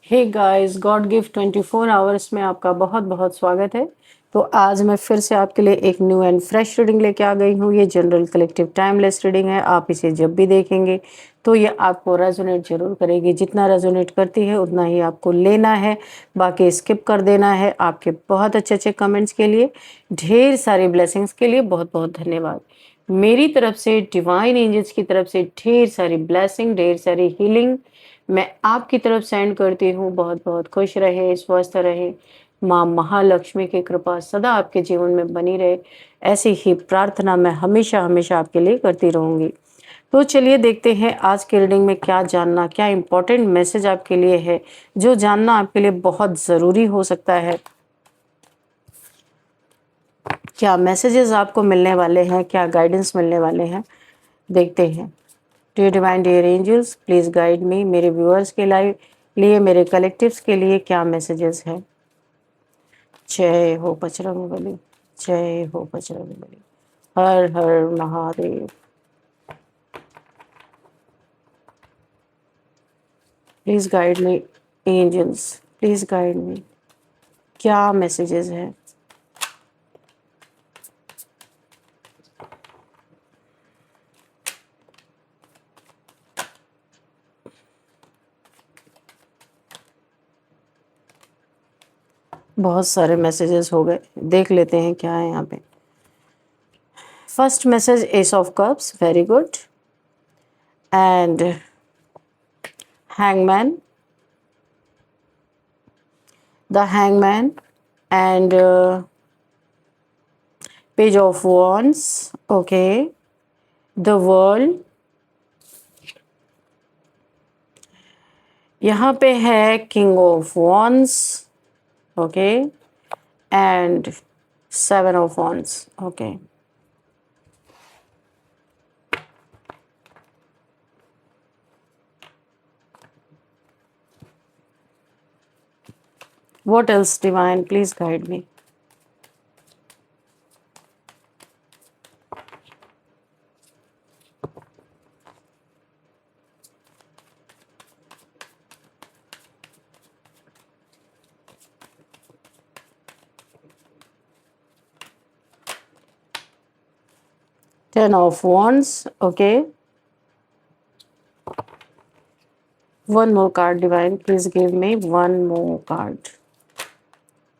हे guys, god gift 24 hours में आपका बहुत बहुत स्वागत है। तो आज मैं फिर से आपके लिए एक न्यू एंड फ्रेश रीडिंग लेके आ गई हूँ। ये जनरल कलेक्टिव टाइमलेस रीडिंग है। आप इसे जब भी देखेंगे तो ये आपको रेजोनेट जरूर करेगी। जितना रेजोनेट करती है उतना ही आपको लेना है, बाकी स्किप कर देना है। आपके बहुत अच्छे अच्छे कमेंट्स के लिए, ढेर सारी ब्लेसिंग्स के लिए बहुत बहुत धन्यवाद। मेरी तरफ से, डिवाइन एंजल्स की तरफ से ढेर सारी ब्लेसिंग, ढेर सारी हीलिंग मैं आपकी तरफ सेंड करती हूँ। बहुत बहुत खुश रहे, स्वस्थ रहे, माँ महालक्ष्मी की कृपा सदा आपके जीवन में बनी रहे, ऐसी ही प्रार्थना मैं हमेशा हमेशा आपके लिए करती रहूँगी। तो चलिए देखते हैं आज की रीडिंग में क्या जानना, क्या इम्पोर्टेंट मैसेज आपके लिए है, जो जानना आपके लिए बहुत ज़रूरी हो सकता है। क्या मैसेजेस आपको मिलने वाले हैं, क्या गाइडेंस मिलने वाले हैं, देखते हैं। Dear divine, dear angels, please guide me. मेरे व्यूअर्स के लिए, मेरे कलेक्टिव्स के लिए क्या मैसेजेस हैं। जय हो बजरंग बली, जय हो बजरंग बली। हर हर Mahadev. Please guide me angels, please guide me. क्या मैसेजेस हैं। बहुत सारे मैसेजेस हो गए, देख लेते हैं क्या है यहाँ पे। First message, S of cups, very good. And hangman, the hangman, and page of wands, okay, the world. यहाँ पे है king of wands, okay, and 7 of wands, okay. What else, divine? Please guide me. Ten of wands, okay. One more card, divine. Please give me one more card.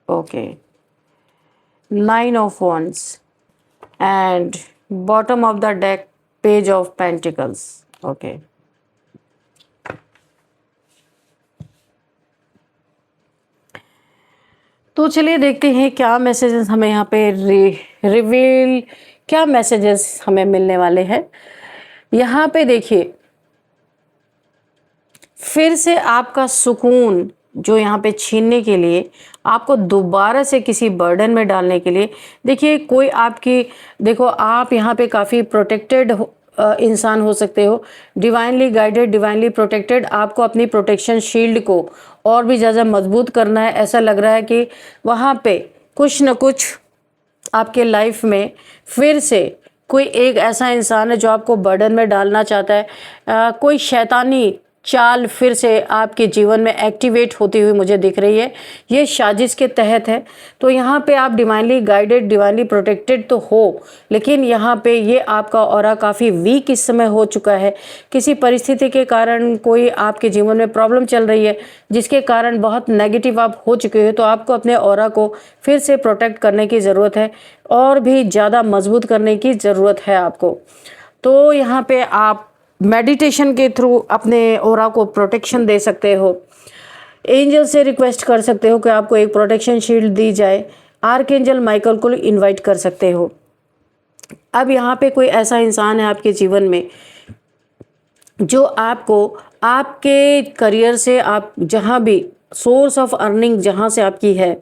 Okay. 9 of wands, and bottom of the deck, page of pentacles, okay. तो चलिए देखते हैं क्या messages हमें यहाँ पे reveal, क्या messages हमें मिलने वाले हैं। यहाँ पे देखिए, फिर से आपका सुकून जो यहाँ पे छीनने के लिए, आपको दोबारा से किसी बर्डन में डालने के लिए, देखिए कोई आपकी, देखो आप यहाँ पे काफ़ी प्रोटेक्टेड इंसान हो सकते हो, डिवाइनली गाइडेड, डिवाइनली प्रोटेक्टेड। आपको अपनी प्रोटेक्शन शील्ड को और भी ज़्यादा मजबूत करना है। ऐसा लग रहा है कि वहाँ पे कुछ न कुछ आपके लाइफ में फिर से कोई एक ऐसा इंसान है जो आपको बर्डन में डालना चाहता है। कोई शैतानी चाल फिर से आपके जीवन में एक्टिवेट होती हुई मुझे दिख रही है। ये साजिश के तहत है। तो यहाँ पे आप डिवाइनली गाइडेड, डिवाइनली प्रोटेक्टेड तो हो, लेकिन यहाँ पे ये आपका ऑरा काफ़ी वीक इस समय हो चुका है। किसी परिस्थिति के कारण कोई आपके जीवन में प्रॉब्लम चल रही है, जिसके कारण बहुत नेगेटिव आप हो चुके हो। तो आपको अपने ऑरा को फिर से प्रोटेक्ट करने की ज़रूरत है, और भी ज़्यादा मजबूत करने की ज़रूरत है आपको। तो यहाँ पे आप मेडिटेशन के थ्रू अपने ऑरा को प्रोटेक्शन दे सकते हो। एंजल से रिक्वेस्ट कर सकते हो कि आपको एक प्रोटेक्शन शील्ड दी जाए। आर्कएंजल माइकल को इनवाइट कर सकते हो। अब यहाँ पे कोई ऐसा इंसान है आपके जीवन में जो आपको आपके करियर से, आप जहाँ भी सोर्स ऑफ अर्निंग जहाँ से आपकी है,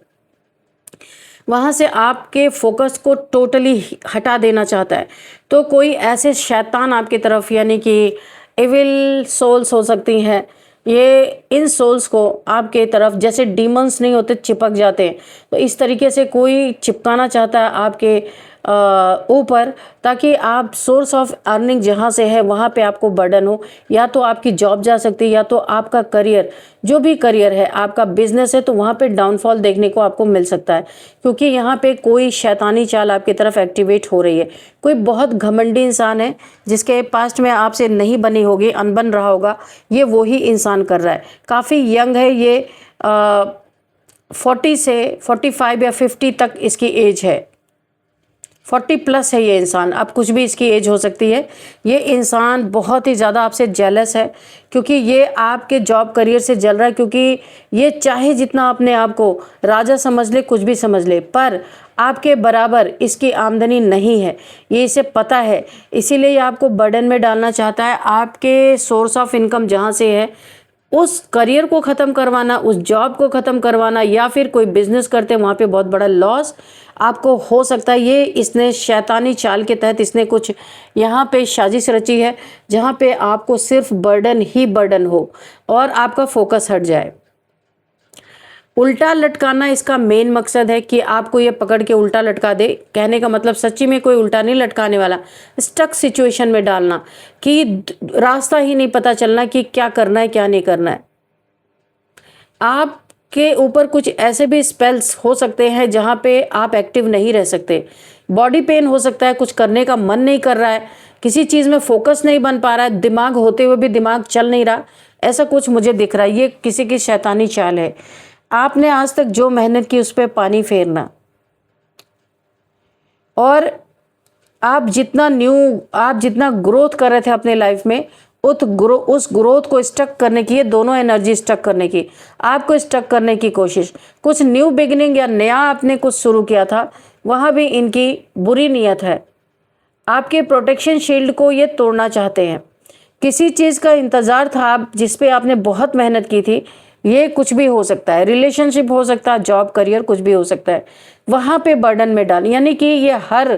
वहाँ से आपके फोकस को टोटली हटा देना चाहता है। तो कोई ऐसे शैतान आपकी तरफ, यानी कि एविल सोल्स हो सकती हैं, ये इन सोल्स को आपके तरफ, जैसे डीमंस नहीं होते चिपक जाते हैं, तो इस तरीके से कोई चिपकाना चाहता है आपके ऊपर, ताकि आप सोर्स ऑफ अर्निंग जहाँ से है वहाँ पे आपको बर्डन हो। या तो आपकी जॉब जा सकती है, या तो आपका करियर, जो भी करियर है, आपका बिजनेस है, तो वहाँ पे डाउनफॉल देखने को आपको मिल सकता है, क्योंकि यहाँ पे कोई शैतानी चाल आपकी तरफ एक्टिवेट हो रही है। कोई बहुत घमंडी इंसान है जिसके पास्ट में आपसे नहीं बनी होगी, अनबन रहा होगा, ये वही इंसान कर रहा है। काफ़ी यंग है ये, 40 से 45 या 50 तक इसकी एज है, 40 प्लस है ये इंसान। अब कुछ भी इसकी एज हो सकती है। ये इंसान बहुत ही ज़्यादा आपसे जेलस है, क्योंकि ये आपके जॉब करियर से जल रहा है, क्योंकि ये चाहे जितना अपने आप को राजा समझ ले, कुछ भी समझ ले, पर आपके बराबर इसकी आमदनी नहीं है, ये इसे पता है। इसीलिए ये आपको बर्डन में डालना चाहता है। आपके सोर्स ऑफ इनकम जहाँ से है, उस करियर को ख़त्म करवाना, उस जॉब को ख़त्म करवाना, या फिर कोई बिजनेस करते हैं वहाँ पे बहुत बड़ा लॉस आपको हो सकता है। ये इसने शैतानी चाल के तहत इसने कुछ यहाँ पे साजिश रची है, जहाँ पे आपको सिर्फ बर्डन ही बर्डन हो और आपका फोकस हट जाए। उल्टा लटकाना इसका मेन मकसद है कि आपको ये पकड़ के उल्टा लटका दे। कहने का मतलब सच्ची में कोई उल्टा नहीं लटकाने वाला, स्टक सिचुएशन में डालना कि रास्ता ही नहीं पता चलना कि क्या करना है क्या नहीं करना है। आपके ऊपर कुछ ऐसे भी स्पेल्स हो सकते हैं जहाँ पे आप एक्टिव नहीं रह सकते। बॉडी पेन हो सकता है, कुछ करने का मन नहीं कर रहा है, किसी चीज़ में फोकस नहीं बन पा रहा है, दिमाग होते हुए भी दिमाग चल नहीं रहा, ऐसा कुछ मुझे दिख रहा है। ये किसी की शैतानी चाल है। आपने आज तक जो मेहनत की उस पर पानी फेरना, और आप जितना ग्रोथ कर रहे थे अपने लाइफ में, उस ग्रोथ को स्टक करने की, ये दोनों एनर्जी स्टक करने की, आपको स्टक करने की कोशिश। कुछ न्यू बिगिनिंग या नया आपने कुछ शुरू किया था, वहाँ भी इनकी बुरी नीयत है। आपके प्रोटेक्शन शील्ड को ये तोड़ना चाहते हैं। किसी चीज़ का इंतज़ार था आप, जिस पे आपने बहुत मेहनत की थी, ये कुछ भी हो सकता है, रिलेशनशिप हो सकता है, जॉब करियर, कुछ भी हो सकता है, वहाँ पे बर्डन में डाल, यानी कि ये हर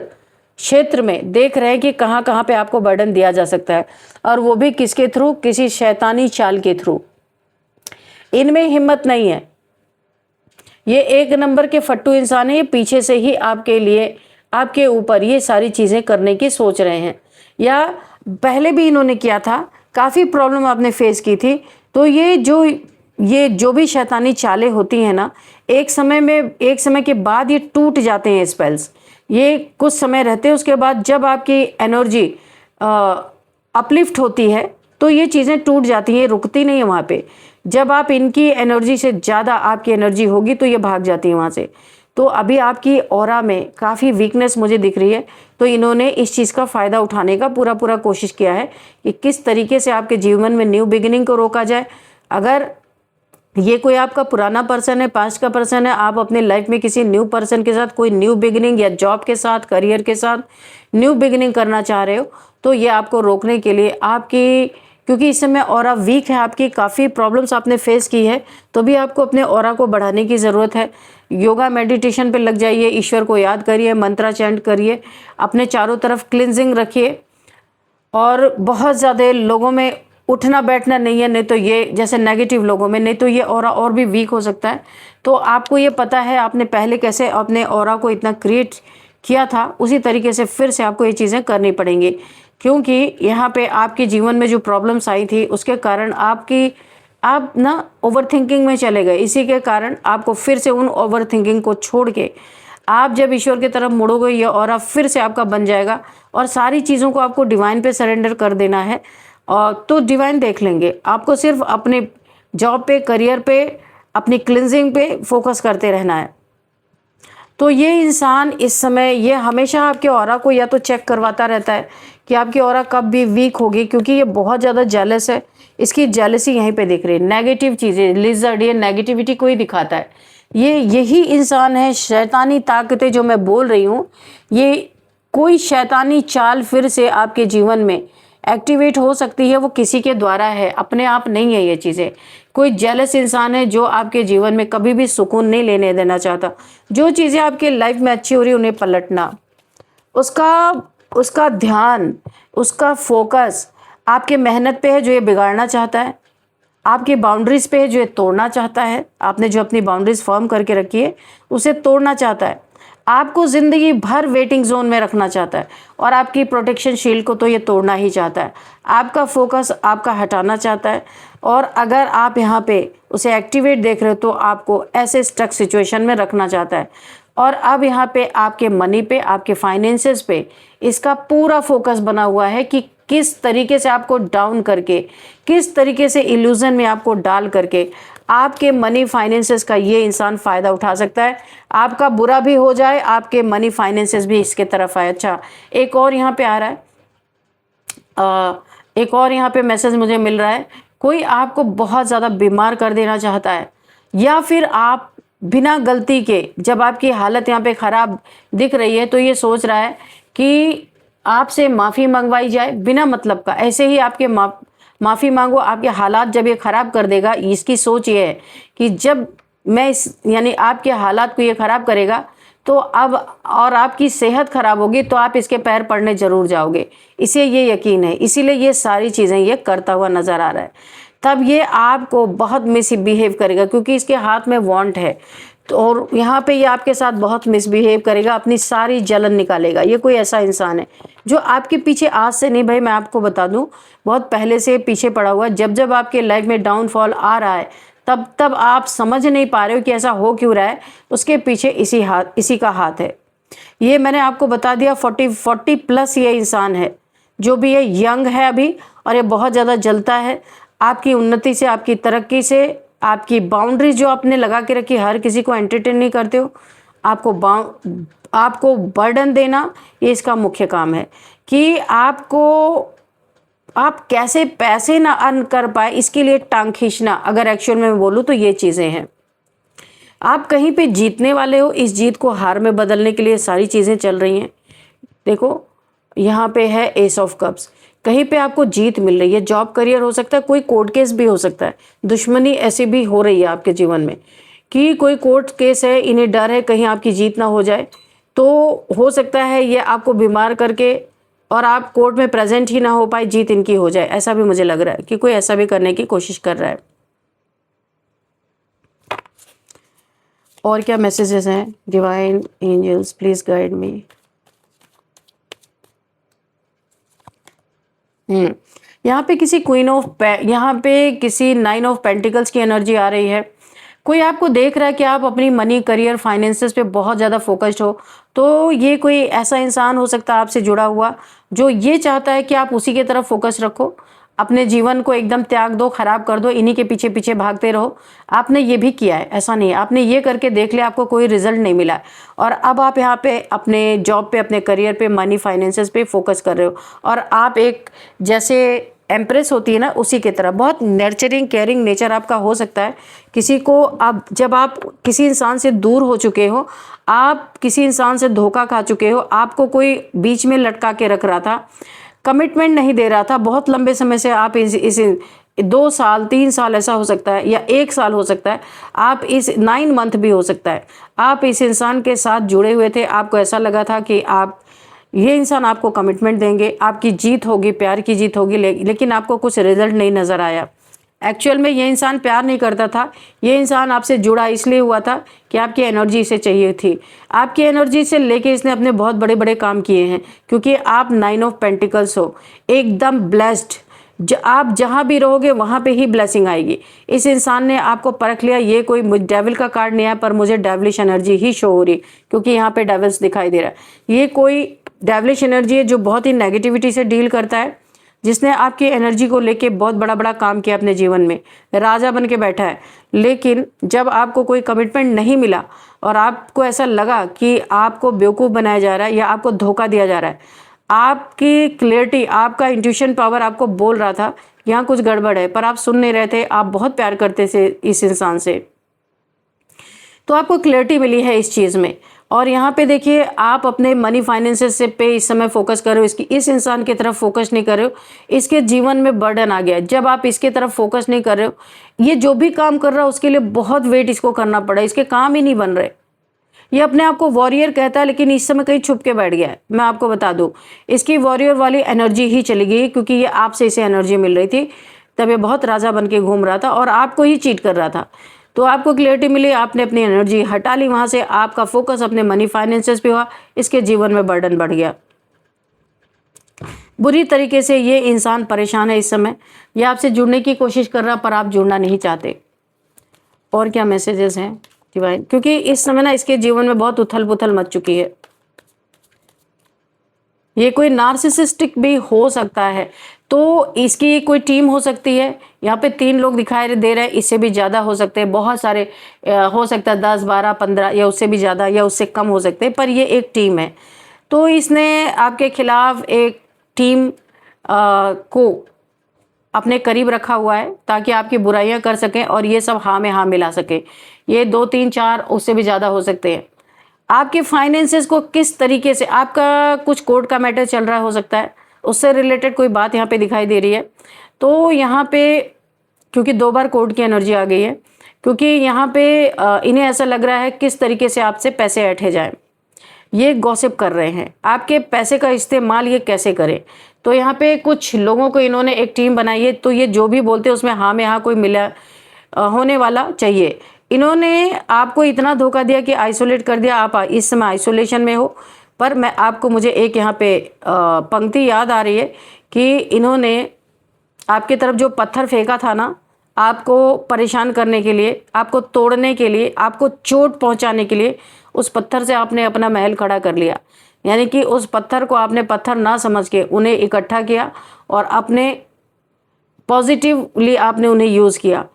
क्षेत्र में देख रहे हैं कि कहाँ कहाँ पे आपको बर्डन दिया जा सकता है, और वो भी किसके थ्रू, किसी शैतानी चाल के थ्रू। इनमें हिम्मत नहीं है, ये एक नंबर के फट्टू इंसान है। ये पीछे से ही आपके लिए, आपके ऊपर ये सारी चीज़ें करने की सोच रहे हैं, या पहले भी इन्होंने किया था, काफ़ी प्रॉब्लम आपने फेस की थी। तो ये जो भी शैतानी चालें होती हैं ना, एक समय के बाद ये टूट जाते हैं स्पेल्स। ये कुछ समय रहते हैं, उसके बाद जब आपकी एनर्जी अपलिफ्ट होती है तो ये चीज़ें टूट जाती हैं, रुकती नहीं है वहाँ पे। जब आप इनकी एनर्जी से ज़्यादा आपकी एनर्जी होगी तो ये भाग जाती है वहाँ से। तो अभी आपकी ऑरा में काफ़ी वीकनेस मुझे दिख रही है, तो इन्होंने इस चीज़ का फ़ायदा उठाने का पूरा कोशिश किया है कि किस तरीके से आपके जीवन में न्यू बिगिनिंग को रोका जाए। अगर ये कोई आपका पुराना पर्सन है, पास्ट का पर्सन है, आप अपने लाइफ में किसी न्यू पर्सन के साथ कोई न्यू बिगिनिंग, या जॉब के साथ, करियर के साथ न्यू बिगिनिंग करना चाह रहे हो, तो ये आपको रोकने के लिए आपकी, क्योंकि इस समय ऑरा वीक है आपकी, काफ़ी प्रॉब्लम्स आपने फेस की है, तो भी आपको अपने ऑरा को बढ़ाने की ज़रूरत है। योगा मेडिटेशन पे लग जाइए, ईश्वर को याद करिए, मंत्रा चैंट करिए, अपने चारों तरफ क्लिनजिंग रखिए, और बहुत ज़्यादा लोगों में उठना बैठना नहीं है, नहीं तो ये जैसे नेगेटिव लोगों में, नहीं तो ये ऑरा और भी वीक हो सकता है। तो आपको ये पता है आपने पहले कैसे अपने ऑरा को इतना क्रिएट किया था, उसी तरीके से फिर से आपको ये चीज़ें करनी पड़ेंगी, क्योंकि यहाँ पे आपके जीवन में जो प्रॉब्लम्स आई थी उसके कारण आप ना ओवर थिंकिंग में चले गए। इसी के कारण आपको फिर से उन ओवर थिंकिंग को छोड़ के आप जब ईश्वर की तरफ मुड़ोगे, ये ऑरा फिर से आपका बन जाएगा, और सारी चीज़ों को आपको डिवाइन पे सरेंडर कर देना है, और तो डिवाइन देख लेंगे। आपको सिर्फ अपने जॉब पे, करियर पे, अपनी क्लिनजिंग पे फोकस करते रहना है। तो ये इंसान इस समय, ये हमेशा आपके ऑरा को या तो चेक करवाता रहता है कि आपकी ऑरा कब भी वीक होगी, क्योंकि ये बहुत ज़्यादा जेलस है। इसकी जेलसी यहीं पे दिख रही है, नेगेटिव चीज़ें, लिजर्ड, ये नेगेटिविटी को ही दिखाता है। यही इंसान है, शैतानी ताकतें जो मैं बोल रही हूँ, ये कोई शैतानी चाल फिर से आपके जीवन में एक्टिवेट हो सकती है, वो किसी के द्वारा है, अपने आप नहीं है ये चीज़ें। कोई जेलस इंसान है जो आपके जीवन में कभी भी सुकून नहीं लेने देना चाहता। जो चीज़ें आपके लाइफ में अच्छी हो रही उन्हें पलटना, उसका ध्यान, उसका फोकस आपके मेहनत पे है जो ये बिगाड़ना चाहता है, आपकी बाउंड्रीज पे है जो ये तोड़ना चाहता है। आपने जो अपनी बाउंड्रीज फर्म करके रखी है उसे तोड़ना चाहता है। आपको ज़िंदगी भर वेटिंग जोन में रखना चाहता है और आपकी प्रोटेक्शन शील्ड को तो ये तोड़ना ही चाहता है। आपका फोकस आपका हटाना चाहता है और अगर आप यहाँ पे उसे एक्टिवेट देख रहे हो तो आपको ऐसे स्टक सिचुएशन में रखना चाहता है। और अब यहाँ पे आपके मनी पे, आपके फाइनेंसेस पे इसका पूरा फोकस बना हुआ है कि किस तरीके से आपको डाउन करके, किस तरीके से इल्यूजन में आपको डाल करके आपके मनी फाइनेंसेस का ये इंसान फ़ायदा उठा सकता है। आपका बुरा भी हो जाए, आपके मनी फाइनेंसेस भी इसके तरफ आए। अच्छा, एक और यहाँ पे आ रहा है, एक और यहाँ पे मैसेज मुझे मिल रहा है, कोई आपको बहुत ज़्यादा बीमार कर देना चाहता है या फिर आप बिना गलती के, जब आपकी हालत यहाँ पे ख़राब दिख रही है तो ये सोच रहा है कि आपसे माफ़ी मंगवाई जाए बिना मतलब का, ऐसे ही आपके माफ़ी मांगो। आपके हालात जब ये ख़राब कर देगा, इसकी सोच ये है कि जब मैं यानी आपके हालात को ये ख़राब करेगा तो अब और आपकी सेहत ख़राब होगी तो आप इसके पैर पड़ने ज़रूर जाओगे। इसे ये यकीन है, इसीलिए ये सारी चीज़ें ये करता हुआ नज़र आ रहा है। तब ये आपको बहुत मिसबिहेव करेगा क्योंकि इसके हाथ में वांट है, तो और यहाँ पे ये आपके साथ बहुत मिसबिहेव करेगा, अपनी सारी जलन निकालेगा। ये कोई ऐसा इंसान है जो आपके पीछे आज से नहीं भाई, मैं आपको बता दूं, बहुत पहले से पीछे पड़ा हुआ है। जब जब आपके लाइफ में डाउनफॉल आ रहा है तब तब आप समझ नहीं पा रहे हो कि ऐसा हो क्यों रहा है, उसके पीछे इसी का हाथ है। ये मैंने आपको बता दिया, 40 प्लस ये इंसान है, जो भी है यंग है अभी और ये बहुत ज़्यादा जलता है आपकी उन्नति से, आपकी तरक्की से। आपकी बाउंड्री जो आपने लगा के रखी, हर किसी को एंटरटेन नहीं करते हो, आपको बर्डन देना ये इसका मुख्य काम है कि आप कैसे पैसे ना अर्न कर पाए इसके लिए टांग खींचना। अगर एक्चुअल में मैं बोलूँ तो ये चीज़ें हैं। आप कहीं पे जीतने वाले हो, इस जीत को हार में बदलने के लिए सारी चीज़ें चल रही हैं। देखो यहाँ पे है एस ऑफ कप्स, कहीं पे आपको जीत मिल रही है, जॉब करियर हो सकता है, कोई कोर्ट केस भी हो सकता है, दुश्मनी ऐसी भी हो रही है आपके जीवन में कि कोई कोर्ट केस है, इन्हें डर है कहीं आपकी जीत ना हो जाए, तो हो सकता है ये आपको बीमार करके और आप कोर्ट में प्रेजेंट ही ना हो पाए, जीत इनकी हो जाए। ऐसा भी मुझे लग रहा है कि कोई ऐसा भी करने की कोशिश कर रहा है। और क्या मैसेजेस हैं? Divine angels please guide me. यहाँ पे किसी यहाँ पे किसी 9 ऑफ पेंटिकल्स की एनर्जी आ रही है। कोई आपको देख रहा है कि आप अपनी मनी, करियर, फाइनेंसेस पे बहुत ज़्यादा फोकस्ड हो, तो ये कोई ऐसा इंसान हो सकता है आपसे जुड़ा हुआ जो ये चाहता है कि आप उसी की तरफ फोकस रखो, अपने जीवन को एकदम त्याग दो, खराब कर दो, इन्हीं के पीछे पीछे भागते रहो। आपने ये भी किया है, ऐसा नहीं है, आपने ये करके देख लिया, आपको कोई रिजल्ट नहीं मिला और अब आप यहाँ पे अपने जॉब पे, अपने करियर पे, मनी, फाइनेंसेस पे फोकस कर रहे हो और आप एक जैसे एम्प्रेस होती है ना, उसी की तरह बहुत नर्चरिंग, केयरिंग नेचर आपका हो सकता है। किसी को अब जब आप किसी इंसान से दूर हो चुके हो, आप किसी इंसान से धोखा खा चुके हो, आपको कोई बीच में लटका के रख रहा था, कमिटमेंट नहीं दे रहा था, बहुत लंबे समय से आप इस 2 साल 3 साल ऐसा हो सकता है या 1 साल हो सकता है, आप इस 9 मंथ भी हो सकता है, आप इस इंसान के साथ जुड़े हुए थे। आपको ऐसा लगा था कि ये इंसान आपको कमिटमेंट देंगे, आपकी जीत होगी, प्यार की जीत होगी, लेकिन आपको कुछ रिजल्ट नहीं नज़र आया। एक्चुअल में ये इंसान प्यार नहीं करता था, ये इंसान आपसे जुड़ा इसलिए हुआ था कि आपकी एनर्जी इसे चाहिए थी। आपकी एनर्जी से लेके इसने अपने बहुत बड़े बड़े काम किए हैं क्योंकि आप 9 ऑफ पेंटिकल्स हो, एकदम ब्लेस्ड। आप जहाँ भी रहोगे वहाँ पे ही ब्लेसिंग आएगी। इस इंसान ने आपको परख लिया। ये कोई डेविल का कार्ड नहीं है, पर मुझे डेविलिश एनर्जी ही शो हो रही क्योंकि यहाँ पे डेविल्स दिखाई दे रहा है। ये कोई डेविलिश एनर्जी है जो बहुत ही नेगेटिविटी से डील करता है, जिसने आपकी एनर्जी को लेके बहुत बड़ा बड़ा काम किया अपने जीवन में, राजा बन के बैठा है। लेकिन जब आपको कोई कमिटमेंट नहीं मिला और आपको ऐसा लगा कि आपको बेवकूफ़ बनाया जा रहा है या आपको धोखा दिया जा रहा है, आपकी क्लियरिटी, आपका इंट्यूशन पावर आपको बोल रहा था यहाँ कुछ गड़बड़ है, पर आप सुन नहीं रहे थे। आप बहुत प्यार करते थे इस इंसान से, तो आपको क्लियरिटी मिली है इस चीज़ में। और यहाँ पे देखिए, आप अपने मनी फाइनेंसेस से पे इस समय फोकस कर रहे हो, इस इंसान की तरफ फोकस नहीं कर रहे हो। इसके जीवन में बर्डन आ गया है। जब आप इसके तरफ फोकस नहीं कर रहे हो, ये जो भी काम कर रहा है उसके लिए बहुत वेट इसको करना पड़ा, इसके काम ही नहीं बन रहे। ये अपने आप को वॉरियर कहता है, लेकिन इस समय कहीं छुप के बैठ गया है। मैं आपको बता दूं, इसकी वॉरियर वाली एनर्जी ही चली गई क्योंकि ये आपसे इसे एनर्जी मिल रही थी, तब ये बहुत राजा बन के घूम रहा था और आपको ही चीट कर रहा था। तो आपको क्लियरिटी मिली, आपने अपनी एनर्जी हटा ली वहाँ से, आपका फोकस अपने मनी फाइनेंसेस पे हुआ, इसके जीवन में बर्डन बढ़ गया। बुरी तरीके से ये इंसान परेशान है इस समय, ये आपसे जुड़ने की कोशिश कर रहा पर आप जुड़ना नहीं चाहते। और क्या मैसेजेस हैं डिवाइन, क्योंकि इस समय ना इसके जीवन में बहुत उथल पुथल मच चुकी है। ये कोई नार्सिसिस्टिक भी हो सकता है, तो इसकी कोई टीम हो सकती है। यहाँ पे 3 लोग दिखाई दे रहे हैं, इससे भी ज़्यादा हो सकते हैं, बहुत सारे हो सकता है 10, 12, 15 या उससे भी ज़्यादा या उससे कम हो सकते हैं, पर ये एक टीम है। तो इसने आपके खिलाफ एक टीम को अपने करीब रखा हुआ है ताकि आपकी बुराइयां कर सकें और ये सब हाँ में हाँ मिला सके। ये 2, 3, 4 उससे भी ज़्यादा हो सकते हैं। आपके फाइनेंसेस को किस तरीके से, आपका कुछ कोर्ट का मैटर चल रहा हो सकता है, उससे रिलेटेड कोई बात यहाँ पे दिखाई दे रही है। तो यहाँ पे क्योंकि 2 बार कोर्ट की एनर्जी आ गई है, क्योंकि यहाँ पे इन्हें ऐसा लग रहा है किस तरीके से आपसे पैसे ऐंठे जाएं। ये गॉसिप कर रहे हैं आपके पैसे का इस्तेमाल ये कैसे करें। तो यहाँ पे कुछ लोगों को इन्होंने एक टीम बनाई है, तो ये जो भी बोलते हैं उसमें हाँ में हाँ कोई मिला होने वाला चाहिए। इन्होंने आपको इतना धोखा दिया कि आइसोलेट कर दिया, आप इस समय आइसोलेशन में हो। पर मैं आपको, मुझे एक यहाँ पे पंक्ति याद आ रही है कि इन्होंने आपकी तरफ जो पत्थर फेंका था ना, आपको परेशान करने के लिए, आपको तोड़ने के लिए, आपको चोट पहुंचाने के लिए, उस पत्थर से आपने अपना महल खड़ा कर लिया। यानी कि उस पत्थर को आपने पत्थर ना समझ के उन्हें इकट्ठा किया और अपने पॉजिटिवली आपने उन्हें यूज़ किया।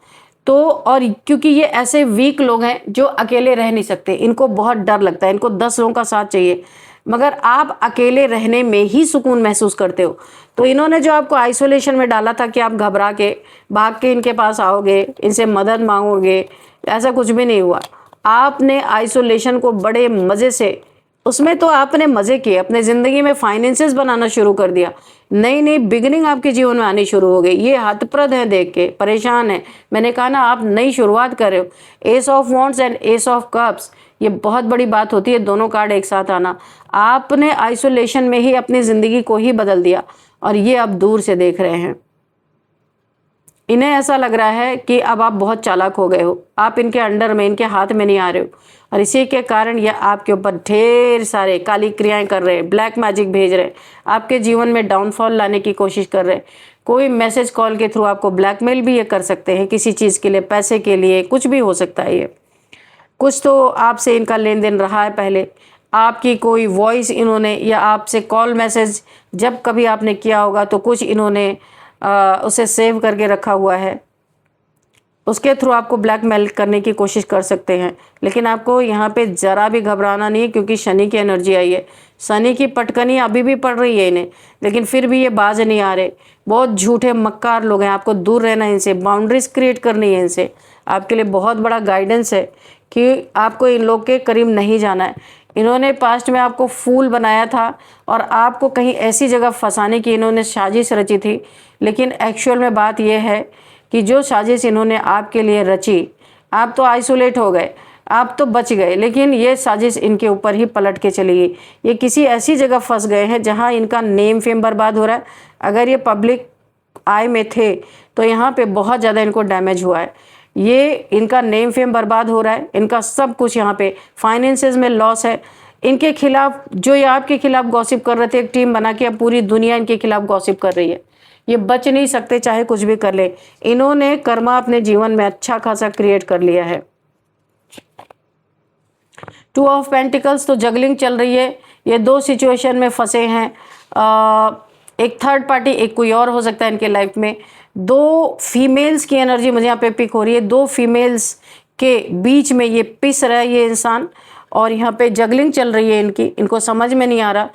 तो और क्योंकि ये ऐसे वीक लोग हैं जो अकेले रह नहीं सकते, इनको बहुत डर लगता है, इनको 10 लोगों का साथ चाहिए, मगर आप अकेले रहने में ही सुकून महसूस करते हो। तो इन्होंने जो आपको आइसोलेशन में डाला था कि आप घबरा के भाग के इनके पास आओगे, इनसे मदद मांगोगे, ऐसा कुछ भी नहीं हुआ। आपने आइसोलेशन को बड़े मज़े से, उसमें तो आपने मज़े किए, अपने ज़िंदगी में फाइनेंसेस बनाना शुरू कर दिया, नई नई बिगिनिंग आपके जीवन में आनी शुरू हो गई। ये हतप्रद है, देख के परेशान है। मैंने कहा ना, आप नई शुरुआत कर रहे हो। S of wands and S of cups, ये बहुत बड़ी बात होती है, दोनों कार्ड एक साथ आना। आपने आइसोलेशन में ही अपनी ज़िंदगी को ही बदल दिया और ये अब दूर से देख रहे हैं। इन्हें ऐसा लग रहा है कि अब आप बहुत चालाक हो गए हो, आप इनके अंडर में, इनके हाथ में नहीं आ रहे हो, और इसी के कारण ये आपके ऊपर ढेर सारे काली क्रियाएं कर रहे हैं, ब्लैक मैजिक भेज रहे हैं, आपके जीवन में डाउनफॉल लाने की कोशिश कर रहे हैं। कोई मैसेज कॉल के थ्रू आपको ब्लैकमेल भी ये कर सकते हैं, किसी चीज़ के लिए, पैसे के लिए, कुछ भी हो सकता है। ये कुछ तो आपसे इनका लेन देन रहा है पहले, आपकी कोई वॉइस इन्होंने, या आपसे कॉल मैसेज जब कभी आपने किया होगा तो कुछ इन्होंने उसे सेव करके रखा हुआ है, उसके थ्रू आपको ब्लैकमेल करने की कोशिश कर सकते हैं। लेकिन आपको यहाँ पे ज़रा भी घबराना नहीं है, क्योंकि शनि की एनर्जी आई है। शनि की पटकनी अभी भी पड़ रही है इन्हें, लेकिन फिर भी ये बाज नहीं आ रहे। बहुत झूठे मक्कार लोग हैं, आपको दूर रहना है इनसे, बाउंड्रीज क्रिएट करनी है इनसे। आपके लिए बहुत बड़ा गाइडेंस है कि आपको इन लोग के करीब नहीं जाना है। इन्होंने पास्ट में आपको फूल बनाया था और आपको कहीं ऐसी जगह फंसाने की इन्होंने साजिश रची थी, लेकिन एक्चुअल में बात यह है कि जो साजिश इन्होंने आपके लिए रची, आप तो आइसोलेट हो गए, आप तो बच गए, लेकिन ये साजिश इनके ऊपर ही पलट के चली गई। ये किसी ऐसी जगह फंस गए हैं जहां इनका नेम फेम बर्बाद हो रहा है। अगर ये पब्लिक आई में थे तो यहाँ पे बहुत ज़्यादा इनको डैमेज हुआ है। ये इनका नेम फेम बर्बाद हो रहा है, इनका सब कुछ यहाँ पे फाइनेंसेस में लॉस है। इनके खिलाफ, जो ये आपके खिलाफ गॉसिप कर रहे थे, एक टीम बना के अब पूरी दुनिया इनके खिलाफ गॉसिप कर रही है। ये बच नहीं सकते, चाहे कुछ भी कर ले। इन्होंने कर्मा अपने जीवन में अच्छा खासा क्रिएट कर लिया है। 2 ऑफ पेंटिकल्स, तो जगलिंग चल रही है। ये 2 सिचुएशन में फंसे हैं। एक थर्ड पार्टी, एक कोई और हो सकता है इनके लाइफ में। 2 फीमेल्स की एनर्जी मुझे यहाँ पे पिक हो रही है। 2 फीमेल्स के बीच में ये पिस रहा है ये इंसान, और यहाँ पे जगलिंग चल रही है इनकी। इनको समझ में नहीं आ रहा,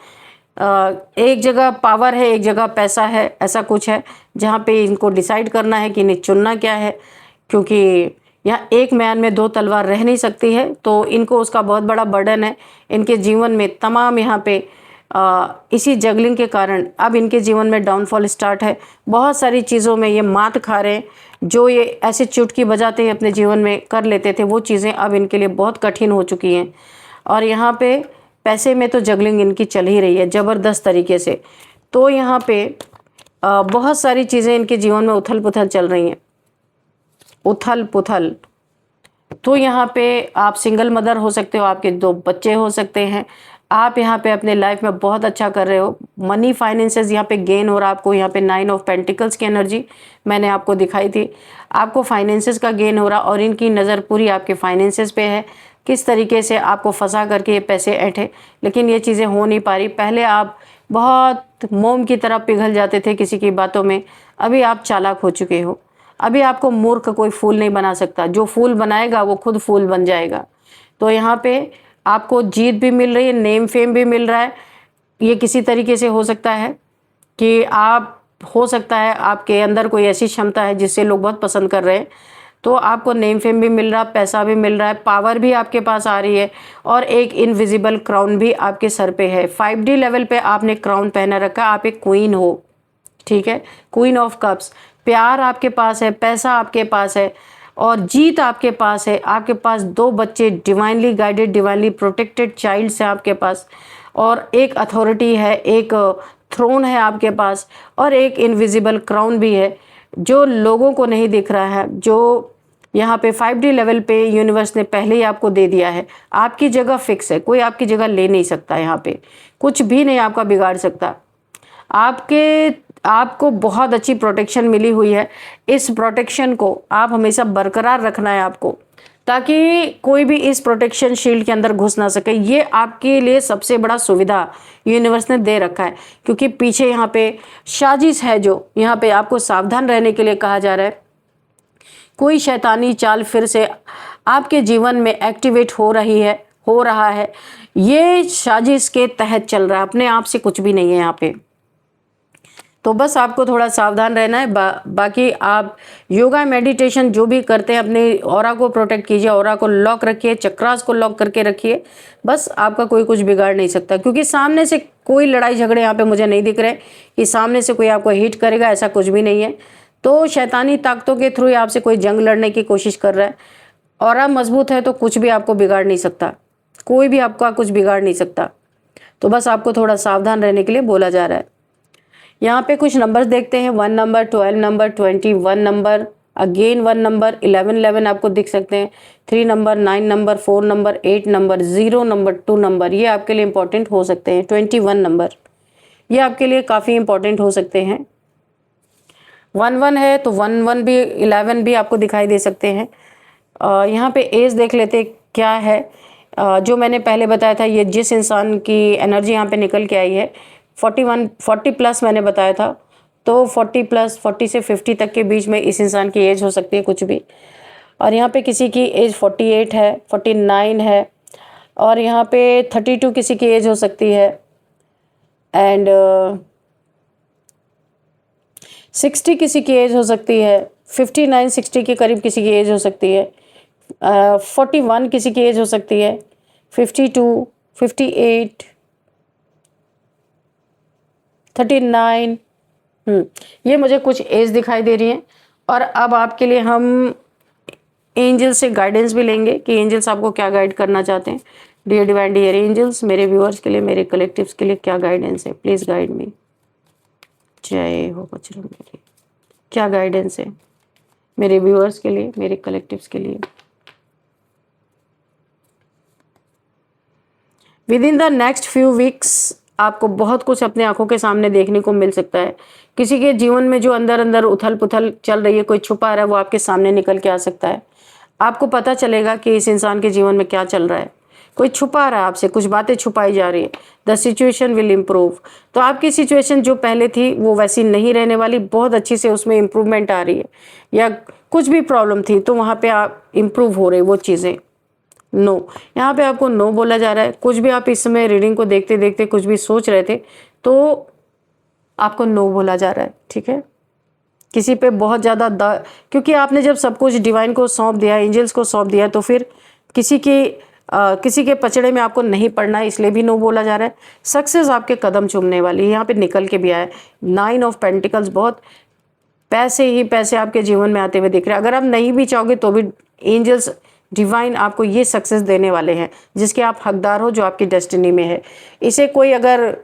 एक जगह पावर है, एक जगह पैसा है, ऐसा कुछ है जहाँ पे इनको डिसाइड करना है कि इन्हें चुनना क्या है। क्योंकि यहाँ एक म्यान में 2 तलवार रह नहीं सकती है, तो इनको उसका बहुत बड़ा बर्डन है इनके जीवन में। तमाम यहाँ पे इसी जगलिंग के कारण अब इनके जीवन में डाउनफॉल स्टार्ट है। बहुत सारी चीज़ों में ये मात खा रहे हैं। जो ये ऐसे चुटकी बजाते हैं अपने जीवन में कर लेते थे, वो चीज़ें अब इनके लिए बहुत कठिन हो चुकी हैं। और यहाँ पे पैसे में तो जगलिंग इनकी चल ही रही है ज़बरदस्त तरीके से। तो यहाँ पे बहुत सारी चीज़ें इनके जीवन में उथल पुथल चल रही हैं, उथल पुथल। तो यहाँ पे आप सिंगल मदर हो सकते हो, आपके 2 बच्चे हो सकते हैं। आप यहाँ पे अपने लाइफ में बहुत अच्छा कर रहे हो। मनी फाइनेंसेस यहाँ पे गेन हो रहा है आपको। यहाँ पे 9 ऑफ पेंटिकल्स की एनर्जी मैंने आपको दिखाई थी। आपको फाइनेंसेस का गेन हो रहा और इनकी नज़र पूरी आपके फाइनेंसेस पे है। किस तरीके से आपको फंसा करके ये पैसे ऐंठे, लेकिन ये चीज़ें हो नहीं पा रही। पहले आप बहुत मोम की तरह पिघल जाते थे किसी की बातों में, अभी आप चालाक हो चुके हो। अभी आपको मूर्ख कोई फूल नहीं बना सकता। जो फूल बनाएगा वो खुद फूल बन जाएगा। तो यहाँ पे आपको जीत भी मिल रही है, नेम फेम भी मिल रहा है। ये किसी तरीके से हो सकता है कि हो सकता है आपके अंदर कोई ऐसी क्षमता है जिससे लोग बहुत पसंद कर रहे हैं। तो आपको नेम फेम भी मिल रहा है, पैसा भी मिल रहा है, पावर भी आपके पास आ रही है और एक इनविजिबल क्राउन भी आपके सर पे है। 5D लेवल पे आपने क्राउन पहना रखा, आप एक क्वीन हो, ठीक है, क्वीन ऑफ कप्स। प्यार आपके पास है, पैसा आपके पास है और जीत आपके पास है। आपके पास 2 बच्चे, divinely guided, divinely protected childs हैं आपके पास और एक अथॉरिटी है, एक थ्रोन है आपके पास और एक इनविजिबल क्राउन भी है जो लोगों को नहीं दिख रहा है, जो यहाँ पे 5D लेवल पे यूनिवर्स ने पहले ही आपको दे दिया है। आपकी जगह फिक्स है, कोई आपकी जगह ले नहीं सकता। यहाँ पे कुछ भी नहीं आपका बिगाड़ सकता। आपको बहुत अच्छी प्रोटेक्शन मिली हुई है। इस प्रोटेक्शन को आप हमेशा बरकरार रखना है आपको, ताकि कोई भी इस प्रोटेक्शन शील्ड के अंदर घुस ना सके। ये आपके लिए सबसे बड़ा सुविधा यूनिवर्स ने दे रखा है, क्योंकि पीछे यहाँ पे साजिश है जो यहाँ पे आपको सावधान रहने के लिए कहा जा रहा है। कोई शैतानी चाल फिर से आपके जीवन में एक्टिवेट हो रहा है। ये साजिश के तहत चल रहा है, अपने आप से कुछ भी नहीं है यहाँ पे। तो बस आपको थोड़ा सावधान रहना है। बाकी आप योगा मेडिटेशन जो भी करते हैं, अपने ऑरा को प्रोटेक्ट कीजिए, ऑरा को लॉक रखिए, चक्रास को लॉक करके रखिए। बस आपका कोई कुछ बिगाड़ नहीं सकता, क्योंकि सामने से कोई लड़ाई झगड़े यहाँ पे मुझे नहीं दिख रहे कि सामने से कोई आपको हिट करेगा, ऐसा कुछ भी नहीं है। तो शैतानी ताकतों के थ्रू आपसे कोई जंग लड़ने की कोशिश कर रहा है। ऑरा मजबूत है तो कुछ भी आपको बिगाड़ नहीं सकता, कोई भी आपका कुछ बिगाड़ नहीं सकता। तो बस आपको थोड़ा सावधान रहने के लिए बोला जा रहा है। यहाँ पे कुछ नंबर्स देखते हैं। 1 number, 12 number, 21 number, again 1 number, 11 आपको दिख सकते हैं। 3 number, 9 number, 4 number, 8 number, 0 number, 2 number, ये आपके लिए इंपॉर्टेंट हो सकते हैं। 21 नंबर, ये आपके लिए काफ़ी इंपॉर्टेंट हो सकते हैं। 1 है तो 1 भी, 11 भी आपको दिखाई दे सकते हैं। यहाँ पे एज देख लेते क्या है। जो मैंने पहले बताया था, ये जिस इंसान की एनर्जी यहाँ पे निकल के आई है, 40 प्लस मैंने बताया था, तो 40 प्लस, 40 से 50 तक के बीच में इस इंसान की एज हो सकती है कुछ भी। और यहाँ पे किसी की एज 48 है, 49 है, और यहाँ पे 32 किसी की एज हो सकती है, एंड 60 किसी की एज हो सकती है, 59 60 के करीब किसी की एज हो सकती है, 41 किसी की एज हो सकती है, 52, 58, 39, ये मुझे कुछ एज दिखाई दे रही है। और अब आपके लिए हम एंजल से गाइडेंस भी लेंगे कि एंजल्स आपको क्या गाइड करना चाहते हैं। डियर डिवाइन डियर एंजल्स, मेरे व्यूअर्स के लिए, मेरे कलेक्टिव्स के लिए क्या गाइडेंस है, प्लीज़ गाइड मी। जय हो बजरंग। क्या गाइडेंस है मेरे व्यूअर्स के लिए, मेरे कलेक्टिव्स के लिए। With in the next few weeks आपको बहुत कुछ अपने आंखों के सामने देखने को मिल सकता है। किसी के जीवन में जो अंदर अंदर उथल पुथल चल रही है, कोई छुपा रहा है, वो आपके सामने निकल के आ सकता है। आपको पता चलेगा कि इस इंसान के जीवन में क्या चल रहा है। कोई छुपा रहा है आपसे, कुछ बातें छुपाई जा रही है। The situation will improve. तो आपकी सिचुएशन जो पहले थी वो वैसी नहीं रहने वाली, बहुत अच्छी से उसमें इम्प्रूवमेंट आ रही है। या कुछ भी प्रॉब्लम थी तो वहाँ पे आप इम्प्रूव हो रहे वो चीज़ें। नो, यहाँ पे आपको नो बोला जा रहा है। कुछ भी आप इस समय रीडिंग को देखते देखते कुछ भी सोच रहे थे तो आपको नो बोला जा रहा है, ठीक है। किसी पे बहुत ज़्यादा क्योंकि आपने जब सब कुछ डिवाइन को सौंप दिया, एंजल्स को सौंप दिया, तो फिर किसी के पचड़े में आपको नहीं पड़ना है, इसलिए भी नो बोला जा रहा है। सक्सेस आपके कदम चूमने वाली है, यहाँ पे निकल के भी आया है। 9 ऑफ पेंटिकल्स, बहुत पैसे ही पैसे आपके जीवन में आते हुए दिख रहे हैं। अगर आप नहीं भी चाहोगे तो भी एंजल्स डिवाइन आपको ये सक्सेस देने वाले हैं जिसके आप हकदार हो, जो आपकी डेस्टिनी में है। इसे कोई अगर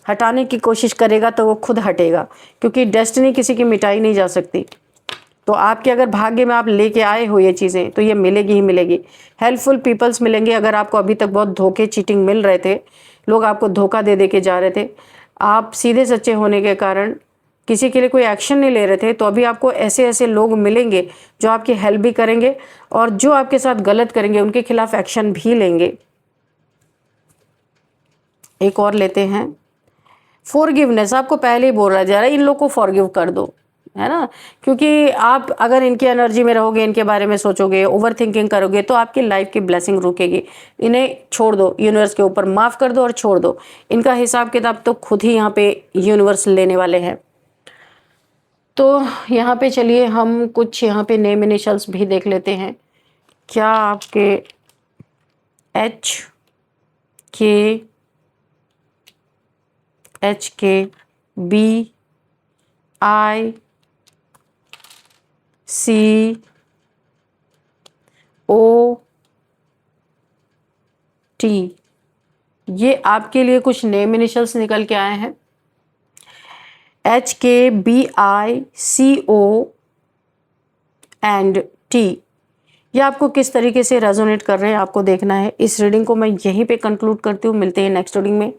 हटाने की कोशिश करेगा तो वो खुद हटेगा, क्योंकि डेस्टिनी किसी की मिटाई नहीं जा सकती। तो आपके अगर भाग्य में आप लेके आए हो ये चीज़ें, तो ये मिलेगी ही मिलेगी। हेल्पफुल पीपल्स मिलेंगे। अगर आपको अभी तक बहुत धोखे चीटिंग मिल रहे थे, लोग आपको धोखा दे दे के जा रहे थे, आप सीधे सच्चे होने के कारण किसी के लिए कोई एक्शन नहीं ले रहे थे, तो अभी आपको ऐसे ऐसे लोग मिलेंगे जो आपकी हेल्प भी करेंगे और जो आपके साथ गलत करेंगे उनके खिलाफ एक्शन भी लेंगे। एक और लेते हैं, फॉरगिवनेस। आपको पहले ही बोला जा रहा है इन लोग को फॉरगिव कर दो, है ना, क्योंकि आप अगर इनकी एनर्जी में रहोगे, इनके बारे में सोचोगे, ओवर थिंकिंग करोगे, तो आपकी लाइफ की ब्लेसिंग रुकेगी। इन्हें छोड़ दो, यूनिवर्स के ऊपर माफ़ कर दो और छोड़ दो। इनका हिसाब किताब तो खुद ही यहाँ पे यूनिवर्स लेने वाले हैं। तो यहाँ पे चलिए हम कुछ यहाँ पे नेम इनिशियल्स भी देख लेते हैं। क्या आपके एच के B I C O T, ये आपके लिए कुछ नेम इनिशियल्स निकल के आए हैं। HKBICO एंड टी, ये आपको किस तरीके से रेजोनेट कर रहे हैं आपको देखना है। इस रीडिंग को मैं यहीं पे कंक्लूड करती हूँ। मिलते हैं नेक्स्ट रीडिंग में।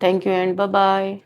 Thank you and bye bye.